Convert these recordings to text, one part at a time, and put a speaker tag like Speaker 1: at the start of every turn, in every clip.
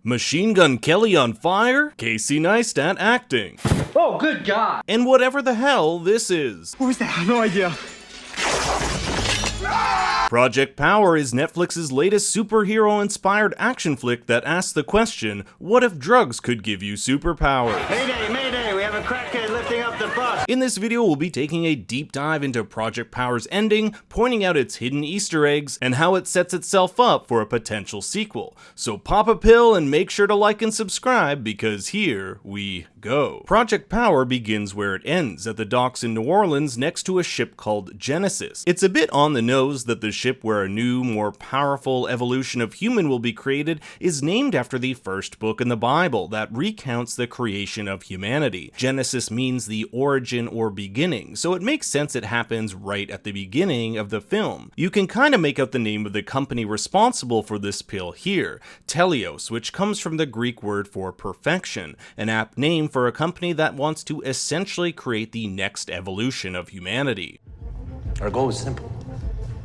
Speaker 1: Machine Gun Kelly on fire? Casey Neistat acting.
Speaker 2: Oh, good God!
Speaker 1: And whatever the hell this is.
Speaker 3: What was that? No idea.
Speaker 1: Project Power is Netflix's latest superhero-inspired action flick that asks the question, what if drugs could give you superpowers?
Speaker 2: Mayday, mayday, we have a crackhead lifting up the bus!
Speaker 1: In this video, we'll be taking a deep dive into Project Power's ending, pointing out its hidden Easter eggs, and how it sets itself up for a potential sequel. So pop a pill and make sure to like and subscribe, because here we go. Project Power begins where it ends, at the docks in New Orleans next to a ship called Genesis. It's a bit on the nose that the ship where a new, more powerful evolution of human will be created is named after the first book in the Bible that recounts the creation of humanity. Genesis means the origin or beginning, so it makes sense it happens right at the beginning of the film. You can kind of make out the name of the company responsible for this pill here, Teleios, which comes from the Greek word for perfection, an apt name for a company that wants to essentially create the next evolution of humanity.
Speaker 4: Our goal is simple.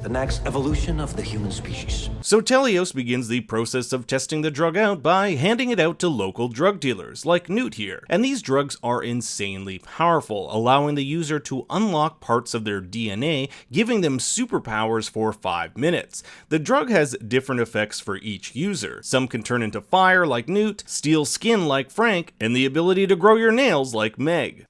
Speaker 4: The next evolution of the human species.
Speaker 1: So Teleios begins the process of testing the drug out by handing it out to local drug dealers, like Newt here. And these drugs are insanely powerful, allowing the user to unlock parts of their DNA, giving them superpowers for 5 minutes. The drug has different effects for each user. Some can turn into fire like Newt, steal skin like Frank, and the ability to grow your nails like Meg.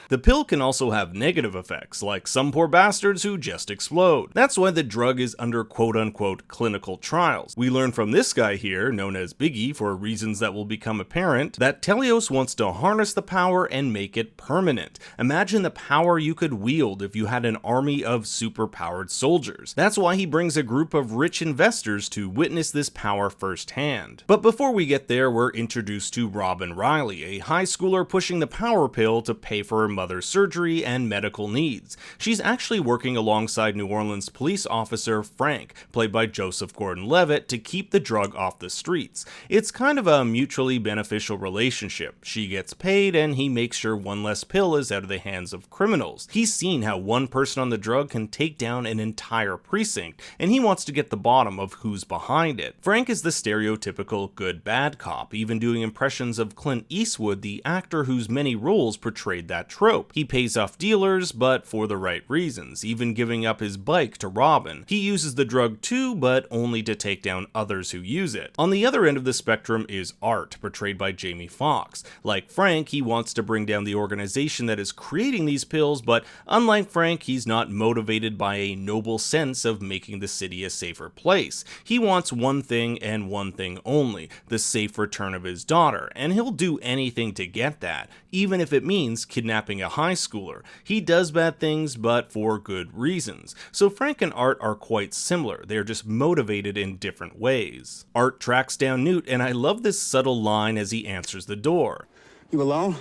Speaker 1: The pill can also have negative effects, like some poor bastards who just explode. That's why the drug is under quote-unquote clinical trials. We learn from this guy here, known as Biggie for reasons that will become apparent, that Teleios wants to harness the power and make it permanent. Imagine the power you could wield if you had an army of super-powered soldiers. That's why he brings a group of rich investors to witness this power firsthand. But before we get there, we're introduced to Robin Riley, a high schooler pushing the power pill to pay for her mother's surgery and medical needs. She's actually working alongside New Orleans police officer Frank, played by Joseph Gordon-Levitt, to keep the drug off the streets. It's kind of a mutually beneficial relationship. She gets paid and he makes sure one less pill is out of the hands of criminals. He's seen how one person on the drug can take down an entire precinct, and he wants to get the bottom of who's behind it. Frank is the stereotypical good-bad cop, even doing impressions of Clint Eastwood, the actor whose many roles portrayed that trope. He pays off dealers, but for the right reasons, even giving up his bike to Robin. He uses the drug too, but only to take down others who use it. On the other end of the spectrum is Art, portrayed by Jamie Foxx. Like Frank, he wants to bring down the organization that is creating these pills, but unlike Frank, he's not motivated by a noble sense of making the city a safer place. He wants one thing and one thing only, the safe return of his daughter, and he'll do anything to get that, even if it means kidnapping a high schooler. He does bad things, but for good reasons. So Frank and Art are quite similar. They're just motivated in different ways. Art tracks down Newt, and I love this subtle line as he answers the door.
Speaker 3: You alone?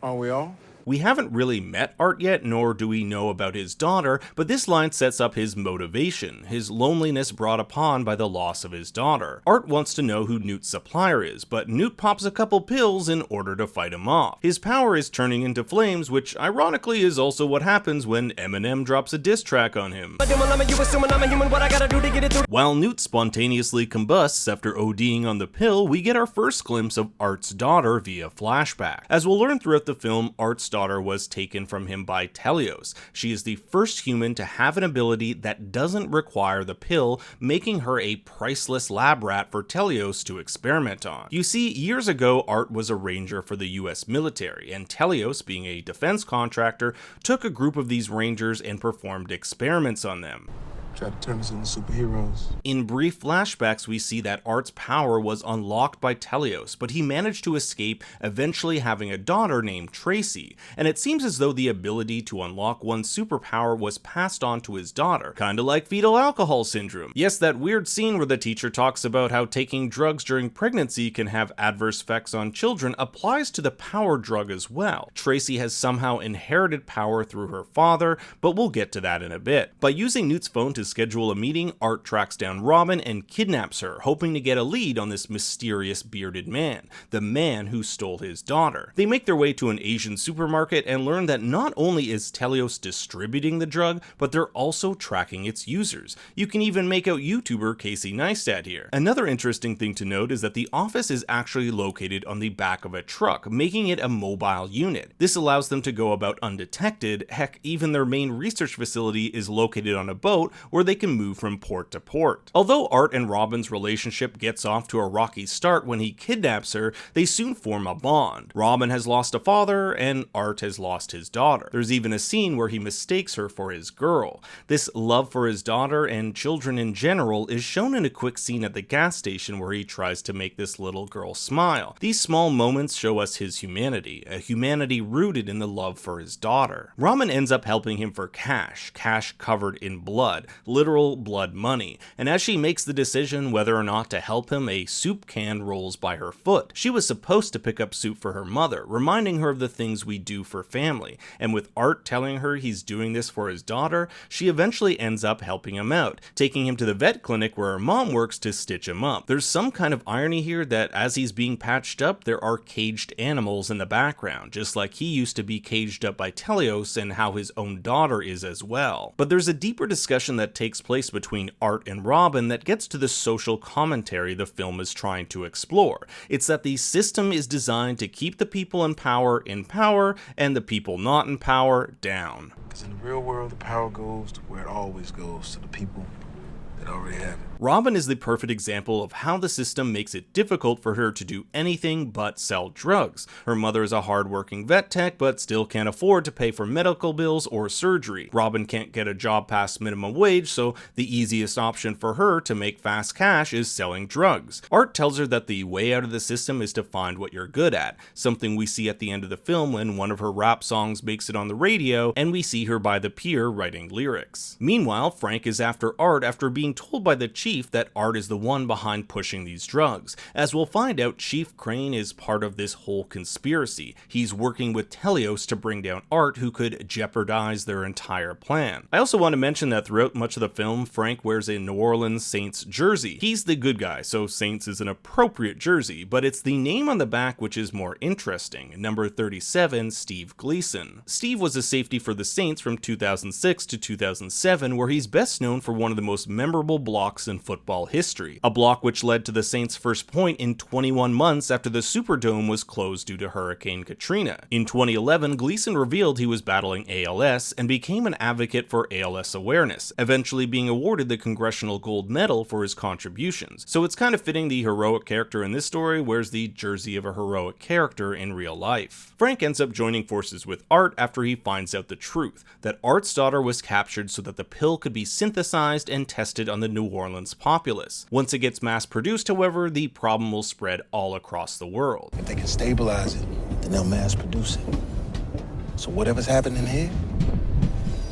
Speaker 3: Are we all?
Speaker 1: We haven't really met Art yet, nor do we know about his daughter, but this line sets up his motivation, his loneliness brought upon by the loss of his daughter. Art wants to know who Newt's supplier is, but Newt pops a couple pills in order to fight him off. His power is turning into flames, which ironically is also what happens when Eminem drops a diss track on him. While Newt spontaneously combusts after ODing on the pill, we get our first glimpse of Art's daughter via flashback. As we'll learn throughout the film, Art's daughter was taken from him by Teleios. She is the first human to have an ability that doesn't require the pill, making her a priceless lab rat for Teleios to experiment on. You see, years ago, Art was a ranger for the US military, and Teleios, being a defense contractor, took a group of these rangers and performed experiments on them.
Speaker 3: Try to turn us into superheroes.
Speaker 1: In brief flashbacks, we see that Art's power was unlocked by Teleios, but he managed to escape, eventually having a daughter named Tracy, and it seems as though the ability to unlock one's superpower was passed on to his daughter, kinda like fetal alcohol syndrome. Yes, that weird scene where the teacher talks about how taking drugs during pregnancy can have adverse effects on children applies to the power drug as well. Tracy has somehow inherited power through her father, but we'll get to that in a bit. By using Newt's phone to schedule a meeting, Art tracks down Ramen and kidnaps her, hoping to get a lead on this mysterious bearded man, the man who stole his daughter. They make their way to an Asian supermarket and learn that not only is Telios distributing the drug, but they're also tracking its users. You can even make out YouTuber Casey Neistat here. Another interesting thing to note is that the office is actually located on the back of a truck, making it a mobile unit. This allows them to go about undetected. Heck, even their main research facility is located on a boat where they can move from port to port. Although Art and Robin's relationship gets off to a rocky start when he kidnaps her, they soon form a bond. Robin has lost a father, and Art has lost his daughter. There's even a scene where he mistakes her for his girl. This love for his daughter and children in general is shown in a quick scene at the gas station where he tries to make this little girl smile. These small moments show us his humanity, a humanity rooted in the love for his daughter. Ramen ends up helping him for cash covered in blood, literal blood money, and as she makes the decision whether or not to help him, a soup can rolls by her foot. She was supposed to pick up soup for her mother, reminding her of the things we do for family, and with Art telling her he's doing this for his daughter, she eventually ends up helping him out, taking him to the vet clinic where her mom works to stitch him up. There's some kind of irony here that as he's being patched up, there are caged animals in the background, just like he used to be caged up by Telios and how his own daughter is as well. But there's a deeper discussion that takes place between Art and Robin that gets to the social commentary the film is trying to explore. It's that the system is designed to keep the people in power and the people not in power down.
Speaker 3: Because in the real world, the power goes to where it always goes, to the people that already have it.
Speaker 1: Robin is the perfect example of how the system makes it difficult for her to do anything but sell drugs. Her mother is a hard-working vet tech, but still can't afford to pay for medical bills or surgery. Robin can't get a job past minimum wage, so the easiest option for her to make fast cash is selling drugs. Art tells her that the way out of the system is to find what you're good at, something we see at the end of the film when one of her rap songs makes it on the radio, and we see her by the pier writing lyrics. Meanwhile, Frank is after Art after being told by the chief that Art is the one behind pushing these drugs. As we'll find out, Chief Crane is part of this whole conspiracy. He's working with Telios to bring down Art, who could jeopardize their entire plan. I also want to mention that throughout much of the film, Frank wears a New Orleans Saints jersey. He's the good guy, so Saints is an appropriate jersey, but it's the name on the back which is more interesting. Number 37, Steve Gleason. Steve was a safety for the Saints from 2006 to 2007, where he's best known for one of the most memorable blocks in football history, a block which led to the Saints' first point in 21 months after the Superdome was closed due to Hurricane Katrina. In 2011, Gleason revealed he was battling ALS and became an advocate for ALS awareness, eventually being awarded the Congressional Gold Medal for his contributions. So it's kind of fitting the heroic character in this story wears the jersey of a heroic character in real life. Frank ends up joining forces with Art after he finds out the truth, that Art's daughter was captured so that the pill could be synthesized and tested on the New Orleans populace. Once it gets mass-produced, however, the problem will spread all across the world.
Speaker 3: If they can stabilize it, then they'll mass produce it. So whatever's happening here,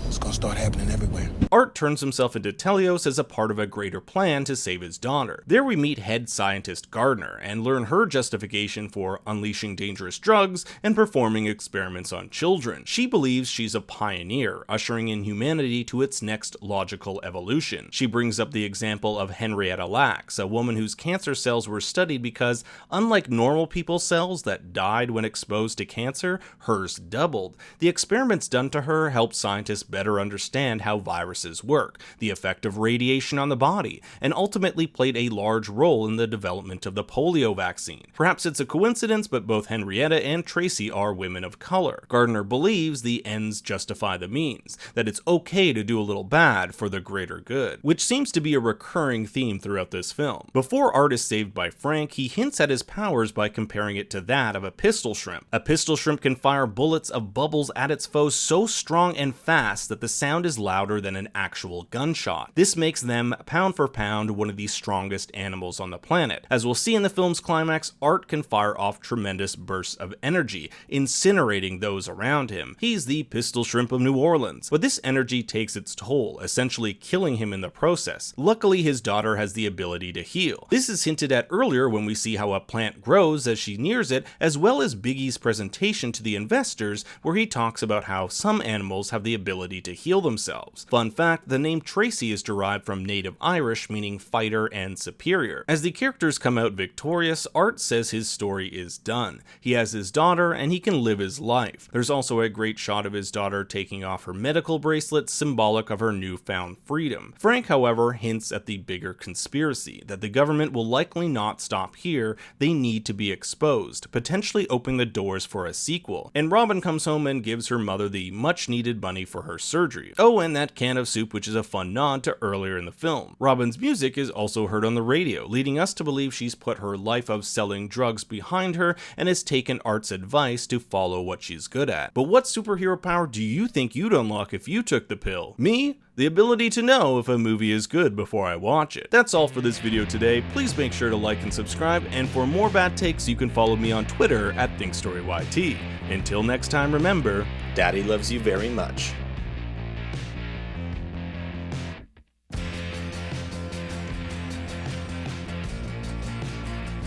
Speaker 3: it's gonna start happening everywhere.
Speaker 1: Art turns himself into Telios as a part of a greater plan to save his daughter. There we meet head scientist Gardner and learn her justification for unleashing dangerous drugs and performing experiments on children. She believes she's a pioneer, ushering in humanity to its next logical evolution. She brings up the example of Henrietta Lacks, a woman whose cancer cells were studied because, unlike normal people's cells that died when exposed to cancer, hers doubled. The experiments done to her helped scientists better understand how viruses work, the effect of radiation on the body, and ultimately played a large role in the development of the polio vaccine. Perhaps it's a coincidence, but both Henrietta and Tracy are women of color. Gardner believes the ends justify the means, that it's okay to do a little bad for the greater good, which seems to be a recurring theme throughout this film. Before Art is saved by Frank, he hints at his powers by comparing it to that of a pistol shrimp. A pistol shrimp can fire bullets of bubbles at its foes so strong and fast that the sound is louder than an actual gunshot. This makes them, pound for pound, one of the strongest animals on the planet. As we'll see in the film's climax, Art can fire off tremendous bursts of energy, incinerating those around him. He's the pistol shrimp of New Orleans, but this energy takes its toll, essentially killing him in the process. Luckily, his daughter has the ability to heal. This is hinted at earlier when we see how a plant grows as she nears it, as well as Biggie's presentation to the investors, where he talks about how some animals have the ability ability to heal themselves. Fun fact, the name Tracy is derived from Native Irish meaning fighter and superior. As the characters come out victorious, Art says his story is done. He has his daughter and he can live his life. There's also a great shot of his daughter taking off her medical bracelet, symbolic of her newfound freedom. Frank, however, hints at the bigger conspiracy, that the government will likely not stop here, they need to be exposed, potentially opening the doors for a sequel. And Robin comes home and gives her mother the much needed money for her surgery. Oh, and that can of soup, which is a fun nod to earlier in the film. Robin's music is also heard on the radio, leading us to believe she's put her life of selling drugs behind her and has taken Art's advice to follow what she's good at. But what superhero power do you think you'd unlock if you took the pill? Me? The ability to know if a movie is good before I watch it. That's all for this video today. Please make sure to like and subscribe, and for more bad takes you can follow me on Twitter at ThinkStoryYT. Until next time, remember, Daddy loves you very much.